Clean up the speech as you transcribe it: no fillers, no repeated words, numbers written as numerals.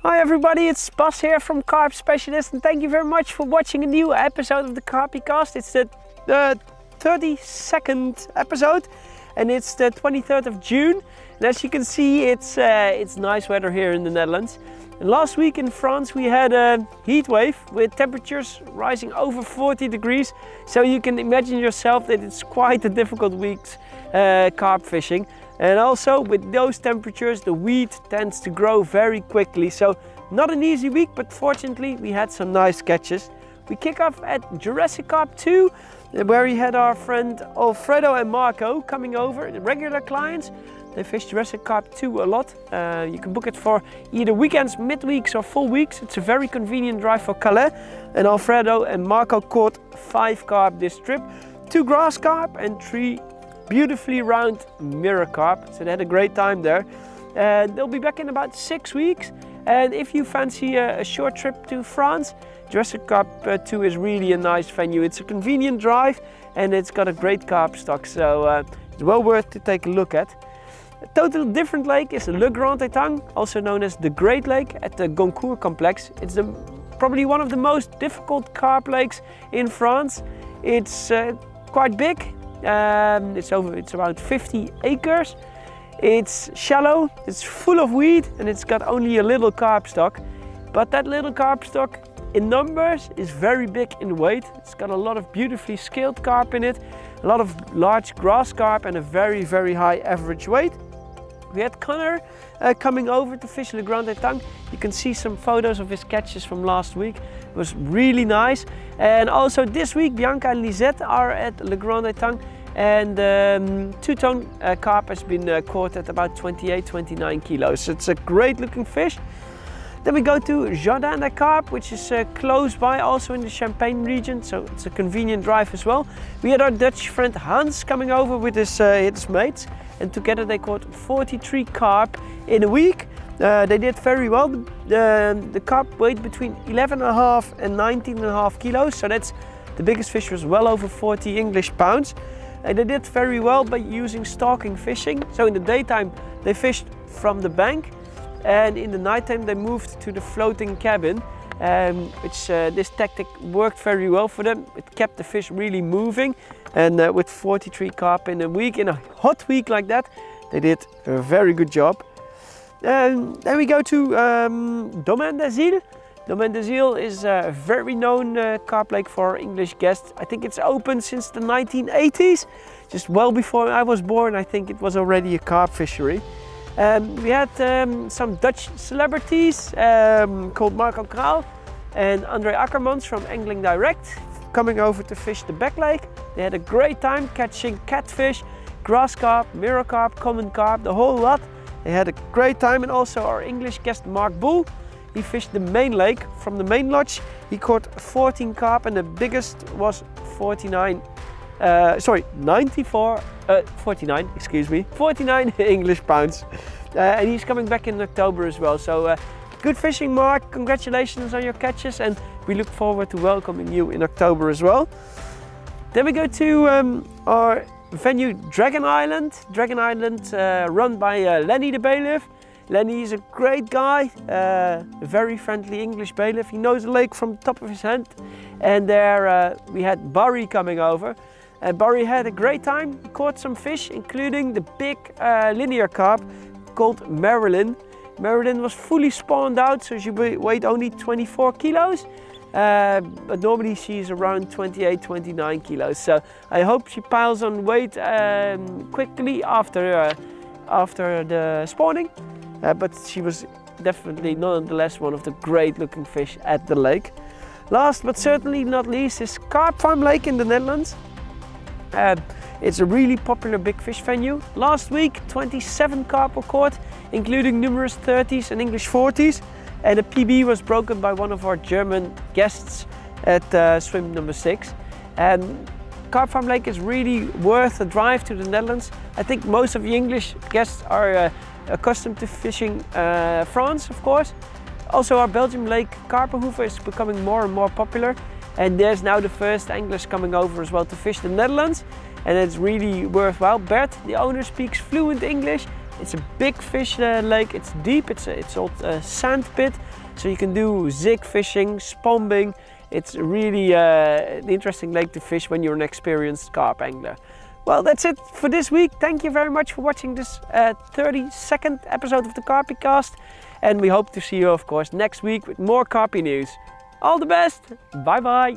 Hi everybody, it's Bas here from Carp Specialist, and thank you very much for watching a new episode of the Carpy Cast. It's the 32nd episode and it's the 23rd of June. And as you can see, it's nice weather here in the Netherlands. And last week in France we had a heat wave with temperatures rising over 40 degrees. So you can imagine yourself that it's quite a difficult week carp fishing. And also with those temperatures, the weed tends to grow very quickly. So not an easy week, but fortunately we had some nice catches. We kick off at Jurassik Carpe 2, where we had our friend Alfredo and Marco coming over, the regular clients. They fish Jurassik Carpe 2 a lot. You can book it for either weekends, midweeks or full weeks. It's a very convenient drive for Calais. And Alfredo and Marco caught 5 carp this trip, 2 grass carp and 3 beautifully round mirror carp, so they had a great time there. And they'll be back in about 6 weeks. And if you fancy a short trip to France, Jurassik Carpe 2 is really a nice venue. It's a convenient drive and it's got a great carp stock, so it's well worth to take a look at. A totally different lake is Le Grand Etang, also known as the Great Lake at the Goncourt complex. It's probably one of the most difficult carp lakes in France. It's quite big. It's around 50 acres. It's shallow, it's full of weed, and it's got only a little carp stock. But that little carp stock in numbers is very big in weight. It's got a lot of beautifully scaled carp in it, a lot of large grass carp and a very, very high average weight. We had Connear coming over to fish Le Grand Etang. You can see some photos of his catches from last week. It was really nice. And also this week Bianca and Lisette are at Le Grand Etang, and 2-tone carp has been caught at about 28-29 kilos. It's a great looking fish. Then we go to Jardin Carpe, which is close by, also in the Champagne region, so it's a convenient drive as well. We had our Dutch friend Hans coming over with his mates, and together they caught 43 carp in a week. They did very well. The carp weighed between 11.5 and 19.5 kilos, so that's the biggest fish was well over 40 English pounds. And they did very well by using stalking fishing. So in the daytime they fished from the bank, and in the nighttime they moved to the floating cabin, which this tactic worked very well for them. It kept the fish really moving, and with 43 carp in a week, in a hot week like that, they did a very good job. And then we go to Domaine des Îles. Domaine des Îles is a very known carp lake for our English guests. I think it's open since the 1980s, just well before I was born. I think it was already a carp fishery. We had some Dutch celebrities called Marco Kraal and André Akkermans from Angling Direct coming over to fish the back lake. They had a great time catching catfish, grass carp, mirror carp, common carp, the whole lot. They had a great time. And also our English guest Mark Bull, he fished the main lake from the main lodge. He caught 14 carp and the biggest was 49 English pounds. And he's coming back in October as well. So good fishing, Mark. Congratulations on your catches, and we look forward to welcoming you in October as well. Then we go to our venue Dragon Island. Dragon Island run by Lenny the bailiff. Lenny is a great guy, a very friendly English bailiff. He knows the lake from the top of his hand. And there we had Barry coming over. Barry had a great time. He caught some fish, including the big linear carp called Marilyn. Marilyn was fully spawned out, so she weighed only 24 kilos. But normally she's around 28-29 kilos. So I hope she piles on weight quickly after the spawning. But she was definitely nonetheless one of the great looking fish at the lake. Last but certainly not least is Carp Farm Lake in the Netherlands. It's a really popular big fish venue. Last week 27 carp were caught, including numerous 30s and English 40s. And the PB was broken by one of our German guests at swim number 6. Carp Farm Lake is really worth a drive to the Netherlands. I think most of the English guests are accustomed to fishing France, of course. Also our Belgium lake Karpenhoeve is becoming more and more popular. And there's now the first anglers coming over as well to fish the Netherlands. And it's really worthwhile. Bert, the owner, speaks fluent English. It's a big fish lake, it's deep, it's old sand pit, so you can do zig fishing, spombing. It's really an interesting lake to fish when you're an experienced carp angler. Well, that's it for this week. Thank you very much for watching this 32nd episode of the Carpy Cast. And we hope to see you, of course, next week with more Carpy news. All the best. Bye bye.